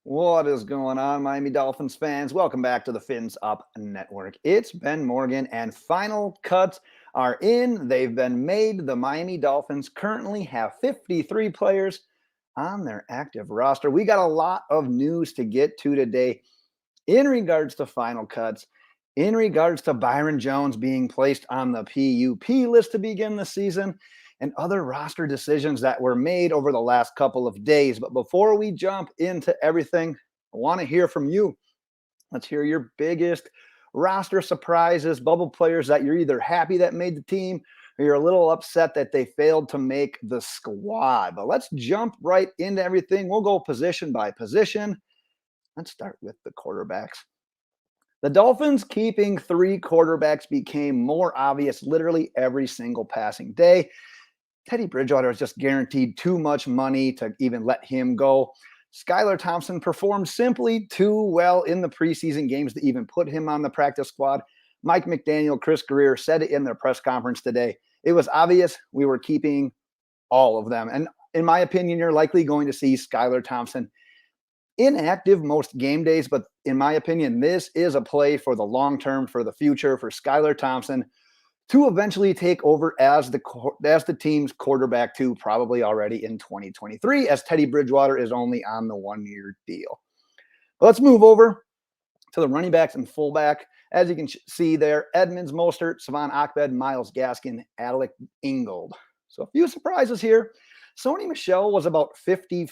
What is going on, Miami Dolphins fans? Welcome back to the Fins Up Network. It's Ben Morgan, and final cuts are in. They've been made. The Miami Dolphins currently have 53 players on their active roster. We got a lot of news to get to today in regards to final cuts, in regards to Byron Jones being placed on the PUP list to begin the season, and other roster decisions that were made over the last couple of days. But before we jump into everything, I want to hear from you. Let's hear your biggest roster surprises, bubble players that you're either happy that made the team or you're a little upset that they failed to make the squad. But let's jump right into everything. We'll go position by position. Let's start with the quarterbacks. The Dolphins keeping three quarterbacks became more obvious literally every single passing day. Teddy Bridgewater is just guaranteed too much money to even let him go. Skylar Thompson performed simply too well in the preseason games to even put him on the practice squad. Mike McDaniel, Chris Greer said it in their press conference today. It was obvious we were keeping all of them. And in my opinion, you're likely going to see Skylar Thompson inactive most game days. But in my opinion, this is a play for the long term, for the future, for Skylar Thompson to eventually take over as the team's quarterback too, probably already in 2023, as Teddy Bridgewater is only on the 1-year deal. But let's move over to the running backs and fullback. As you can see there, Edmonds, Mostert, Savon Ahmed, Myles Gaskin, Alec Ingold. So a few surprises here. Sony Michel was about 50-50,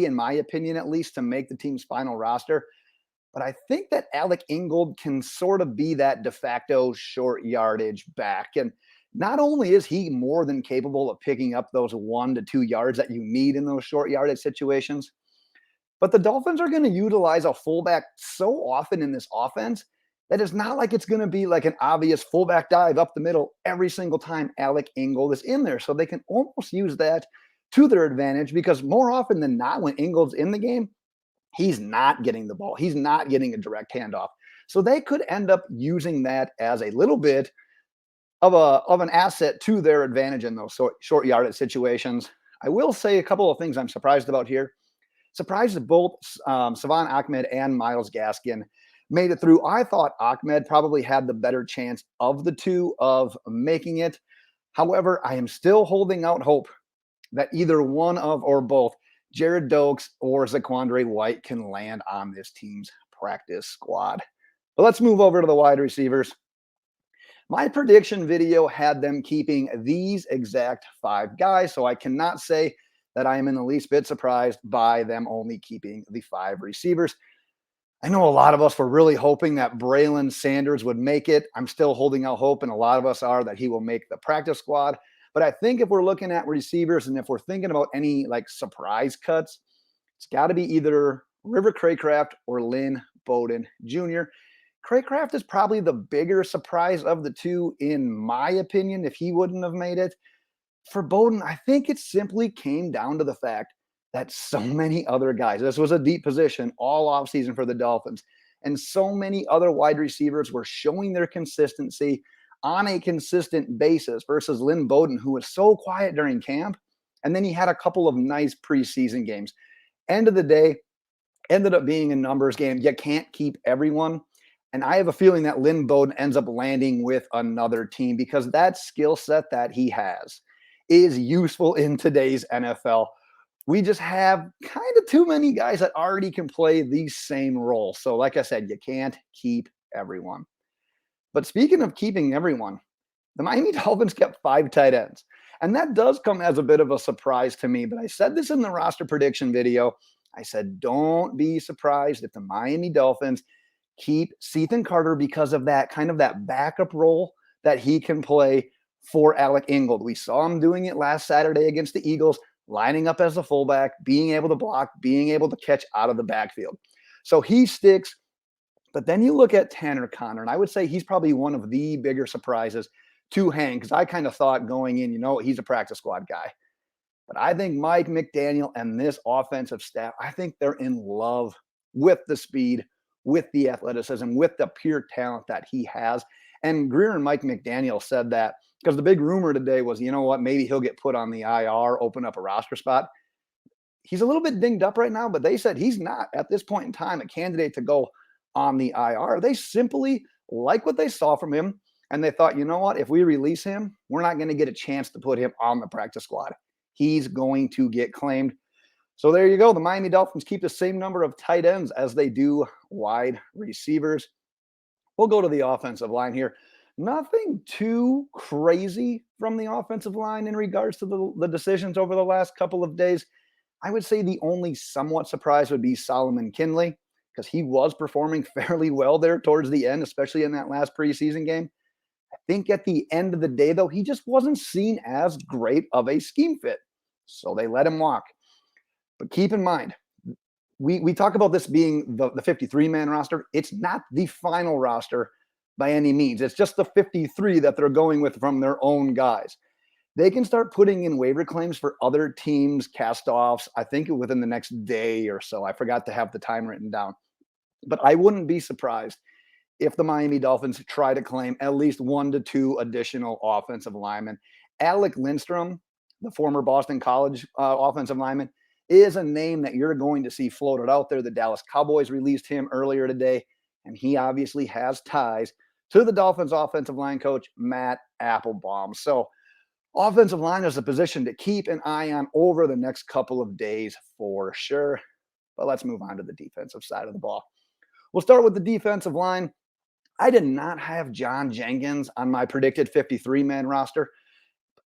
in my opinion, at least, to make the team's final roster. But I think that Alec Ingold can sort of be that de facto short yardage back. And not only is he more than capable of picking up those 1 to 2 yards that you need in those short yardage situations, but the Dolphins are going to utilize a fullback so often in this offense that it's not like it's going to be like an obvious fullback dive up the middle every single time Alec Ingold is in there. So they can almost use that to their advantage, because more often than not, when Ingold's in the game, he's not getting the ball. He's not getting a direct handoff. So they could end up using that as a little bit of an asset to their advantage in those short yardage situations. I will say a couple of things I'm surprised about here. Surprised that both Savon Ahmed and Myles Gaskin made it through. I thought Ahmed probably had the better chance of the two of making it. However, I am still holding out hope that either one of or both Jared Dokes or Zaquandre White can land on this team's practice squad. But let's move over to the wide receivers. My prediction video had them keeping these exact 5 guys, so I cannot say that I am in the least bit surprised by them only keeping the 5 receivers. I know a lot of us were really hoping that Braylon Sanders would make it. I'm still holding out hope, and a lot of us are, that he will make the practice squad. But I think if we're looking at receivers and if we're thinking about any like surprise cuts, it's got to be either River Craycraft or Lynn Bowden Jr. Craycraft is probably the bigger surprise of the two, in my opinion, if he wouldn't have made it. For Bowden, I think it simply came down to the fact that so many other guys, this was a deep position all offseason for the Dolphins, and so many other wide receivers were showing their consistency on a consistent basis versus Lynn Bowden, who was so quiet during camp. And then he had a couple of nice preseason games. End of the day, ended up being a numbers game. You can't keep everyone. And I have a feeling that Lynn Bowden ends up landing with another team, because that skill set that he has is useful in today's NFL. We just have kind of too many guys that already can play these same roles. So like I said, you can't keep everyone. But speaking of keeping everyone, the Miami Dolphins kept 5 tight ends. And that does come as a bit of a surprise to me. But I said this in the roster prediction video. I said, don't be surprised if the Miami Dolphins keep Ethan Carter, because of that kind of that backup role that he can play for Alec Ingold. We saw him doing it last Saturday against the Eagles, lining up as a fullback, being able to block, being able to catch out of the backfield. So he sticks. But then you look at Tanner Conner, and I would say he's probably one of the bigger surprises to hang, because I kind of thought going in, he's a practice squad guy. But I think Mike McDaniel and this offensive staff, I think they're in love with the speed, with the athleticism, with the pure talent that he has. And Greer and Mike McDaniel said that, because the big rumor today was, maybe he'll get put on the IR, open up a roster spot. he's a little bit dinged up right now, but they said he's not at this point in time a candidate to go on the IR. They simply like what they saw from him. And they thought, you know what? If we release him, we're not going to get a chance to put him on the practice squad. He's going to get claimed. So there you go. The Miami Dolphins keep the same number of tight ends as they do wide receivers. We'll go to the offensive line here. Nothing too crazy from the offensive line in regards to the decisions over the last couple of days. I would say the only somewhat surprise would be Solomon Kindley, because he was performing fairly well there towards the end, especially in that last preseason game. I think at the end of the day, though, he just wasn't seen as great of a scheme fit. So they let him walk. But keep in mind, we talk about this being the 53-man roster. It's not the final roster by any means. It's just the 53 that they're going with from their own guys. They can start putting in waiver claims for other teams' cast-offs, I think within the next day or so. I forgot to have the time written down. But I wouldn't be surprised if the Miami Dolphins try to claim at least 1 to 2 additional offensive linemen. Alec Lindstrom, the former Boston College offensive lineman, is a name that you're going to see floated out there. The Dallas Cowboys released him earlier today, and he obviously has ties to the Dolphins offensive line coach, Matt Applebaum. So offensive line is a position to keep an eye on over the next couple of days for sure. But let's move on to the defensive side of the ball. We'll start with the defensive line. I did not have John Jenkins on my predicted 53-man roster.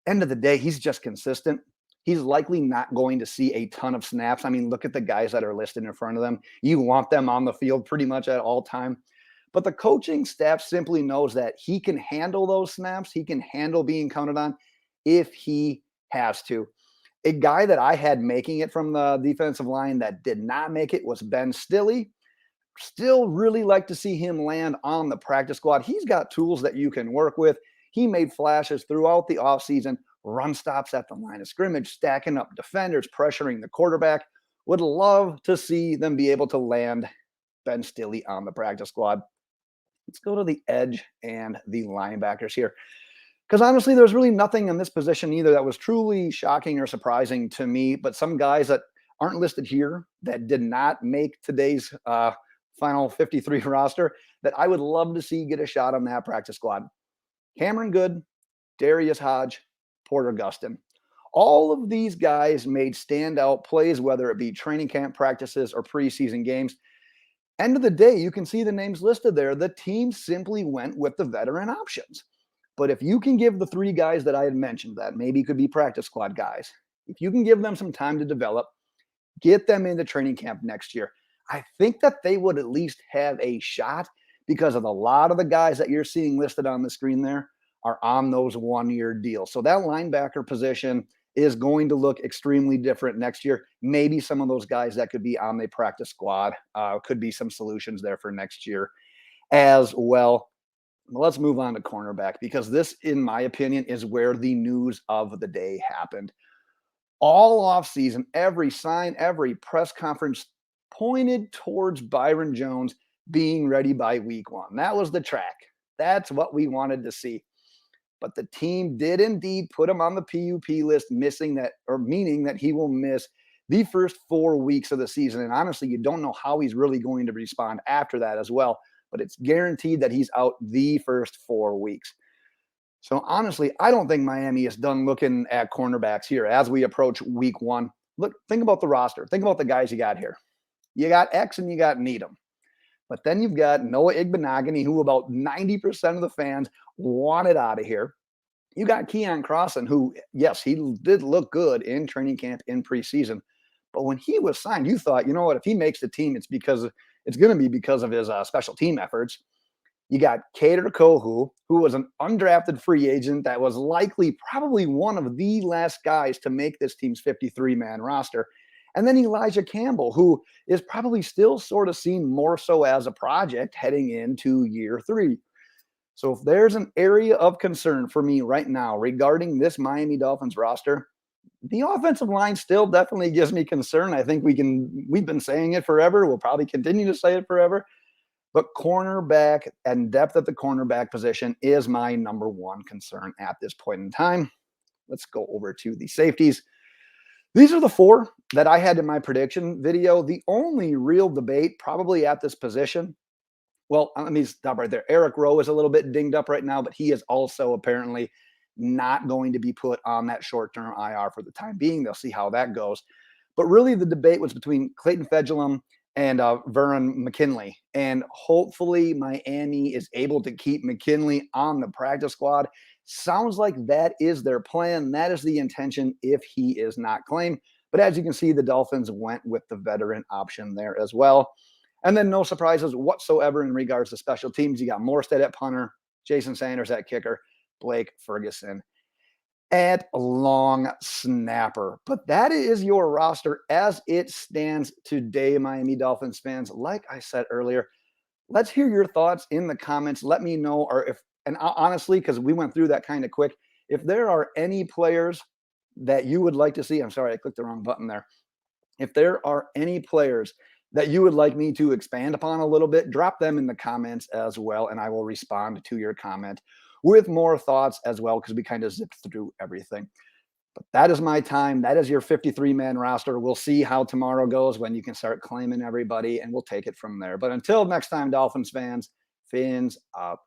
End of the day, he's just consistent. He's likely not going to see a ton of snaps. I mean, look at the guys that are listed in front of them. You want them on the field pretty much at all time. But the coaching staff simply knows that he can handle those snaps. He can handle being counted on if he has to. A guy that I had making it from the defensive line that did not make it was Ben Stille. Still really like to see him land on the practice squad. He's got tools that you can work with. He made flashes throughout the offseason, run stops at the line of scrimmage, stacking up defenders, pressuring the quarterback. Would love to see them be able to land Ben Stille on the practice squad. Let's go to the edge and the linebackers here. Because honestly, there's really nothing in this position either that was truly shocking or surprising to me, but some guys that aren't listed here that did not make today's final 53 roster that I would love to see get a shot on that practice squad. Cameron Good, Darius Hodge, Porter Gustin. All of these guys made standout plays, whether it be training camp practices or preseason games. End of the day, you can see the names listed there. The team simply went with the veteran options. But if you can give the 3 guys that I had mentioned that maybe could be practice squad guys, if you can give them some time to develop, get them into training camp next year, I think that they would at least have a shot, because of a lot of the guys that you're seeing listed on the screen there are on those 1-year deals. So that linebacker position is going to look extremely different next year. Maybe some of those guys that could be on the practice squad could be some solutions there for next year as well. Let's move on to cornerback, because this, in my opinion, is where the news of the day happened. All offseason, every sign, every press conference pointed towards Byron Jones being ready by week 1. That was the track. That's what we wanted to see. But the team did indeed put him on the PUP list, meaning that he will miss the first 4 weeks of the season. And honestly, you don't know how he's really going to respond after that as well. But it's guaranteed that he's out the first 4 weeks. So honestly, I don't think Miami is done looking at cornerbacks here as we approach week 1. Look, think about the roster. Think about the guys you got here. You got X and you got Needham. But then you've got Noah Igbenogany, who about 90% of the fans wanted out of here. You got Keon Crossan, who, yes, he did look good in training camp in preseason. But when he was signed, you thought, you know what, if he makes the team, it's going to be because of his special team efforts. You got Kader Kohu, who was an undrafted free agent that was likely probably one of the last guys to make this team's 53-man roster. And then Elijah Campbell, who is probably still sort of seen more so as a project heading into year 3. So if there's an area of concern for me right now regarding this Miami Dolphins roster, the offensive line still definitely gives me concern. I think we've been saying it forever. We'll probably continue to say it forever. But cornerback and depth at the cornerback position is my number 1 concern at this point in time. Let's go over to the safeties. These are the four that I had in my prediction video. The only real debate probably at this position. Well, let me stop right there. Eric Rowe is a little bit dinged up right now, but he is also apparently not going to be put on that short-term IR for the time being. They'll see how that goes. But really, the debate was between Clayton Fedulum and Vernon McKinley. And hopefully, Miami is able to keep McKinley on the practice squad. Sounds like that is their plan. That is the intention if he is not claimed. But as you can see, the Dolphins went with the veteran option there as well. And then no surprises whatsoever in regards to special teams. You got Morstead at punter, Jason Sanders at kicker, Blake Ferguson at long snapper. But that is your roster as it stands today, Miami Dolphins fans. Like I said earlier, let's hear your thoughts in the comments. Let me know, or if, and honestly, because we went through that kind of quick, if there are any players that you would like to see, I'm sorry, I clicked the wrong button there. If there are any players that you would like me to expand upon a little bit, drop them in the comments as well, and I will respond to your comment with more thoughts as well, because we kind of zipped through everything. But that is my time. That is your 53-man roster. We'll see how tomorrow goes when you can start claiming everybody, and we'll take it from there. But until next time, Dolphins fans, fins up.